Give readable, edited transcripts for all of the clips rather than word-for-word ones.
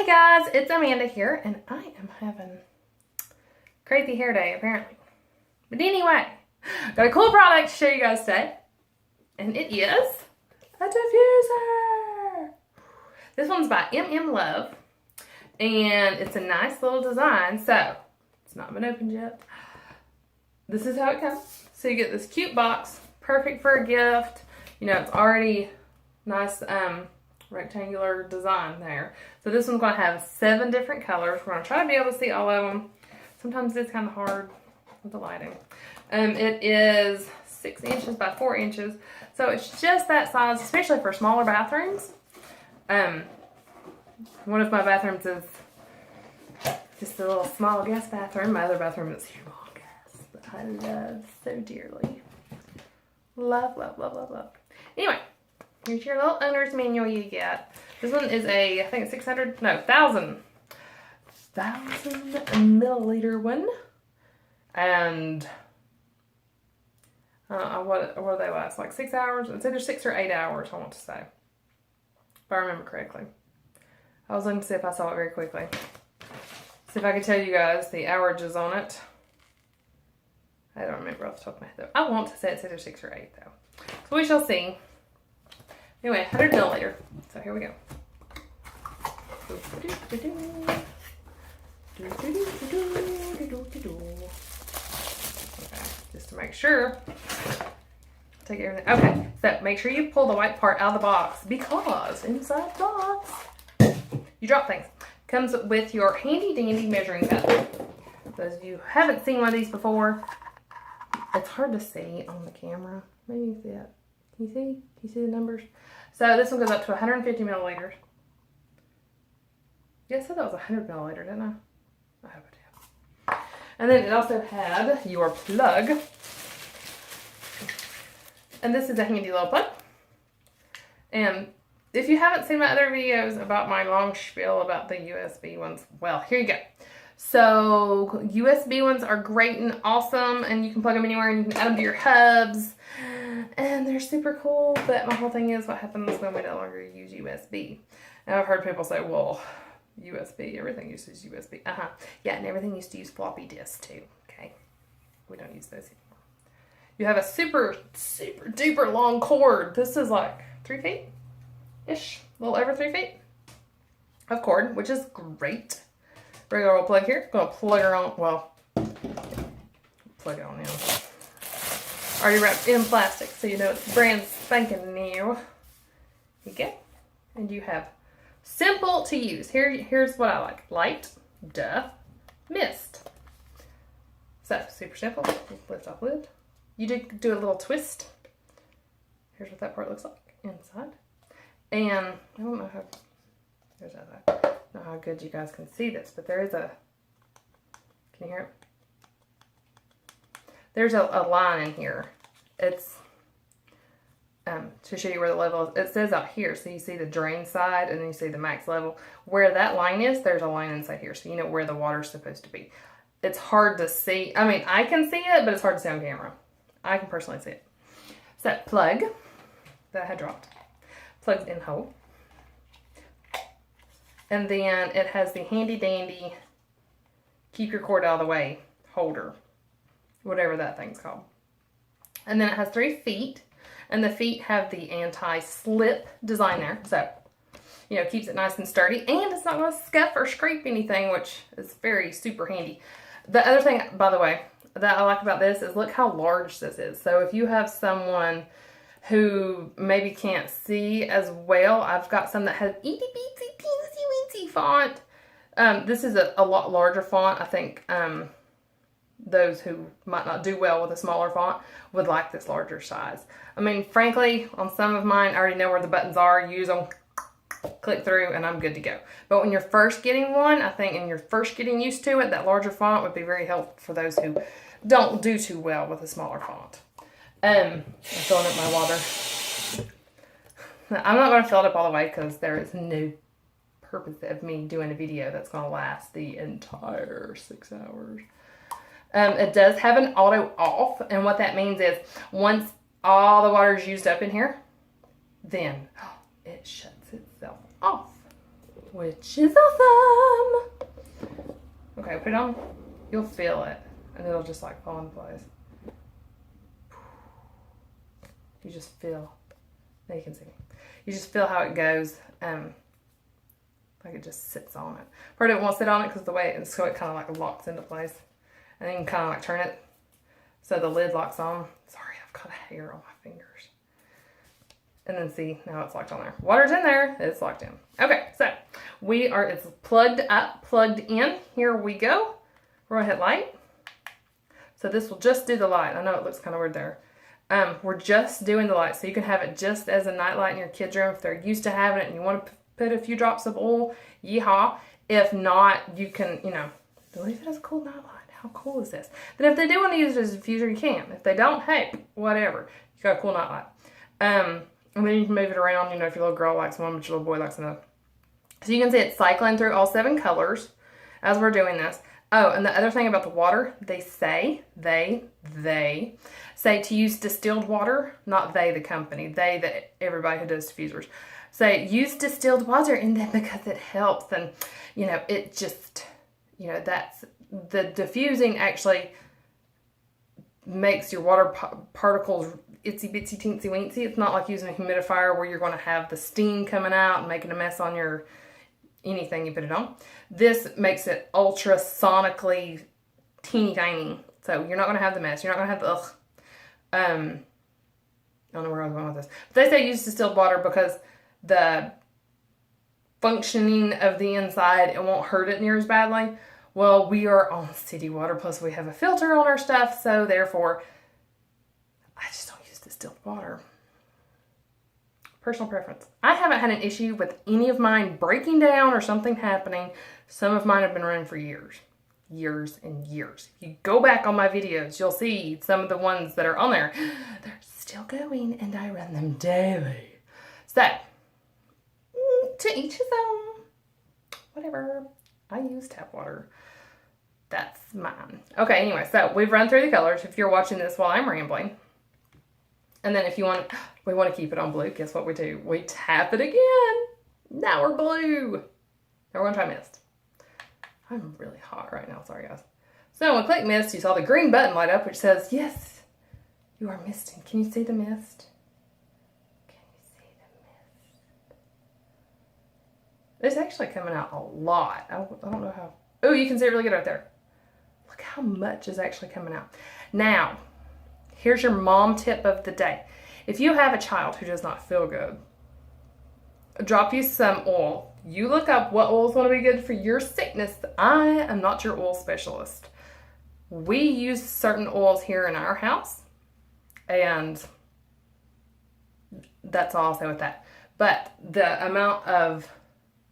Hey guys, it's Amanda here, and I am having a crazy hair day apparently. But anyway, got a cool product to show you guys today, and it is a diffuser. This one's by MMlove, and it's a nice little design. So it's not been opened yet. This is how it comes. So you get this cute box, perfect for a gift. You know, it's already nice rectangular design there. So this one's going to have 7 different colors. We're going to try to be able to see all of them. Sometimes it's kind of hard with the lighting. It is 6 inches by 4 inches. So it's just that size, especially for smaller bathrooms. One of my bathrooms is just a little small guest bathroom. My other bathroom is humongous, that I love so dearly. Love, love, love, love, love. Anyway, here's your little owner's manual you get. This one is a, I think it's 1,000 milliliter one. And what do they last? Like 6 hours? It's either 6 or 8 hours, I want to say. If I remember correctly. I was looking to see if I saw it very quickly. See if I could tell you guys the hourages on it. I don't remember off the top of my head though. I want to say it's either 6 or 8 though. So we shall see. Anyway, 100 milliliter. So here we go. Okay, just to make sure. Take everything. Okay, so make sure you pull the white part out of the box because inside the box, you drop things. Comes with your handy dandy measuring cup. Those of you who haven't seen one of these before, it's hard to see on the camera. Maybe you can see it. Can you see? Can you see the numbers? So this one goes up to 150 milliliters. Yeah, I said that was 100 milliliter, didn't I? I hope I did. And then it also had your plug. And this is a handy little plug. And if you haven't seen my other videos about my long spiel about the USB ones, well, here you go. So USB ones are great and awesome, and you can plug them anywhere and you can add them to your hubs. And they're super cool, but my whole thing is what happens when we no longer use USB. And I've heard people say, well, USB, everything uses USB. Yeah, and everything used to use floppy disks too, okay? We don't use those anymore. You have a super, super duper long cord. This is like 3 feet-ish, a little over 3 feet of cord, which is great. Regular old plug here. Gonna plug her on, well, plug it on in. Already wrapped in plastic, so you know it's brand spanking new. Here you go. And you have simple to use. Here's what I like. Light, duh, mist. So, super simple. Lift off lid. You do a little twist. Here's what that part looks like inside. And I don't know how, there's that. I don't know how good you guys can see this, but there is a, can you hear it? There's a line in here. It's to show you where the level is. It says out here, so you see the drain side and then you see the max level. Where that line is, there's a line inside here, so you know where the water's supposed to be. It's hard to see. I mean, I can see it, but it's hard to see on camera. I can personally see it. So plug that I had dropped. Plugs in hole. And then it has the handy dandy keep your cord out of the way holder. Whatever that thing's called. And then it has 3 feet. And the feet have the anti-slip design there. So, you know, keeps it nice and sturdy. And it's not going to scuff or scrape anything, which is very super handy. The other thing, by the way, that I like about this is look how large this is. So if you have someone who maybe can't see as well, I've got some that has itty bitty teensy weensy font. This is a lot larger font. I think those who might not do well with a smaller font would like this larger size. I mean, frankly, on some of mine, I already know where the buttons are. Use them, click through, and I'm good to go. But when you're first getting one, I think, and you're first getting used to it, that larger font would be very helpful for those who don't do too well with a smaller font. I'm filling up my water. I'm not going to fill it up all the way because there is no purpose of me doing a video that's going to last the entire 6 hours. It does have an auto off, and what that means is once all the water is used up in here, then it shuts itself off. which is awesome. Okay, put it on. You'll feel it, and it'll just like fall into place. You just feel. Now you can see me. You just feel how it goes. Like it just sits on it. Part of it won't sit on it because the way it, so it kind of like locks into place, and then you can kind of like turn it so the lid locks on. Sorry, I've got a hair on my fingers. And then see, now it's locked on there. Water's in there, it's locked in. Okay, so it's plugged up, plugged in. Here we go. We're gonna hit light. So this will just do the light. I know it looks kind of weird there. We're just doing the light, so you can have it just as a night light in your kids' room if they're used to having it and you want to put a few drops of oil, yeehaw. If not, you can, leave it as a cool night light. How cool is this? Then if they do want to use it as a diffuser, you can. If they don't, hey, whatever. You got a cool night light. And then you can move it around, if your little girl likes one, but your little boy likes another. So you can see it's cycling through all 7 colors as we're doing this. Oh, and the other thing about the water, they say to use distilled water, not they, the company, everybody who does diffusers. Say use distilled water in them because it helps, and it just, that's the diffusing actually makes your water particles itsy bitsy teensy weensy. It's not like using a humidifier where you're going to have the steam coming out and making a mess on your anything you put it on. This makes it ultrasonically teeny tiny, so you're not going to have the mess. You're not going to have the ugh. I don't know where I was going with this, but they say use distilled water because the functioning of the inside, it won't hurt it near as badly. Well, we are on city water, plus we have a filter on our stuff, so therefore I just don't use distilled water. Personal preference. I haven't had an issue with any of mine breaking down or something happening. Some of mine have been running for years. Years and years. If you go back on my videos, you'll see some of the ones that are on there. They're still going, and I run them daily. So, to each his own. Whatever. I use tap water. That's mine. Okay, anyway, so we've run through the colors. If you're watching this while I'm rambling. And then if you want, we want to keep it on blue, guess what we do? We tap it again. Now we're blue. Now we're going to try mist. I'm really hot right now. Sorry, guys. So when we click mist, you saw the green button light up, which says, yes, you are misting. Can you see the mist? Can you see the mist? It's actually coming out a lot. I don't know how. Oh, you can see it really good right there. Look how much is actually coming out. Now, here's your mom tip of the day. If you have a child who does not feel good, drop you some oil. You look up what oils want to be good for your sickness. I am not your oil specialist. We use certain oils here in our house, and that's all I'll say with that. But the amount of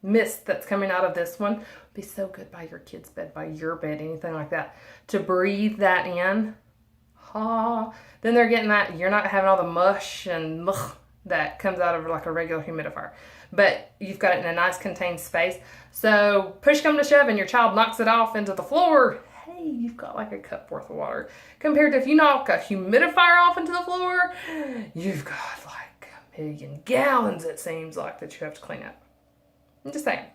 mist that's coming out of this one would be so good by your kid's bed, by your bed, anything like that. To breathe that in, then they're getting that. You're not having all the mush and that comes out of like a regular humidifier. But you've got it in a nice contained space. So push come to shove and your child knocks it off into the floor. Hey, you've got like a cup worth of water. Compared to if you knock a humidifier off into the floor, you've got like 1,000,000 gallons, it seems like, that you have to clean up. I'm just saying.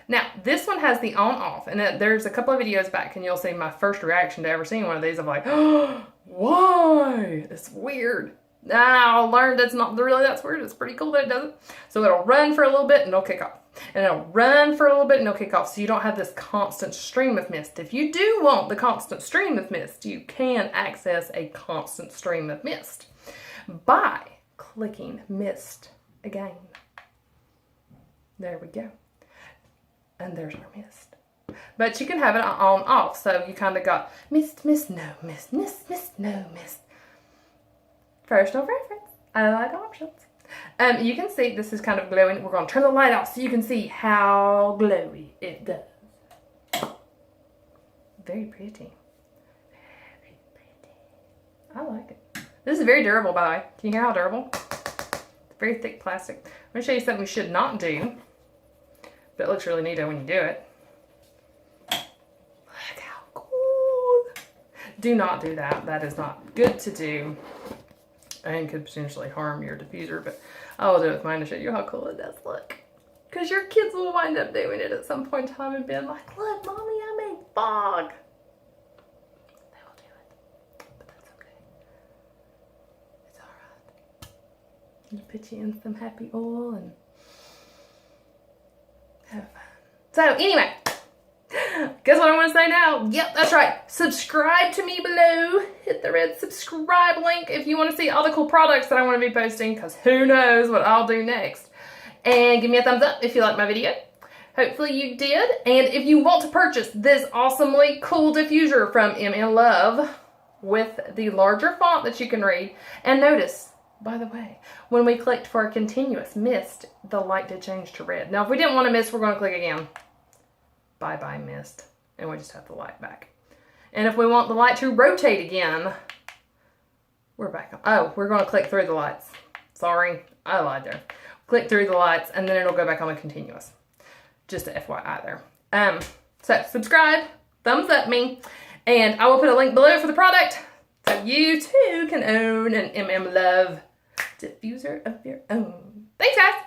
Now, this one has the on-off. And there's a couple of videos back and you'll see my first reaction to ever seeing one of these. I'm like, oh, why? It's weird. Now I learned that's not really that's weird. It's pretty cool that it does it. So it'll run for a little bit and it'll kick off. And it'll run for a little bit and it'll kick off. So you don't have this constant stream of mist. If you do want the constant stream of mist, you can access a constant stream of mist by clicking mist again. There we go. And there's our mist. But you can have it on off. So you kind of got mist, mist, no mist, mist, mist, no mist. Personal preference. I like options. You can see this is kind of glowing. We're going to turn the light off so you can see how glowy it does. Very pretty. Very pretty. I like it. This is very durable, by the way. Can you hear how durable? It's very thick plastic. I'm going to show you something we should not do. But it looks really neato when you do it. Look how cool. Do not do that. That is not good to do. And could potentially harm your diffuser, but I will do it with mine to show you how cool it does look. Because your kids will wind up doing it at some point in time and being like, look, Mommy, I made fog. They will do it. But that's okay. It's alright. You put you in some happy oil and have fun. So anyway, guess what I want to say now? Yep, that's right. Subscribe to me below. Hit the red subscribe link if you want to see all the cool products that I want to be posting, because who knows what I'll do next. And give me a thumbs up if you like my video. Hopefully you did. And if you want to purchase this awesomely cool diffuser from MMlove with the larger font that you can read, and notice, by the way, when we clicked for a continuous mist, the light did change to red. Now, if we didn't want a mist, we're going to click again. Bye-bye mist. And we just have the light back. And if we want the light to rotate again, we're back. Oh, we're going to click through the lights. Sorry, I lied there. Click through the lights, and then it'll go back on a continuous. Just a FYI there. So subscribe, thumbs up me, and I will put a link below for the product so you too can own an MMlove diffuser of your own. Thanks, guys.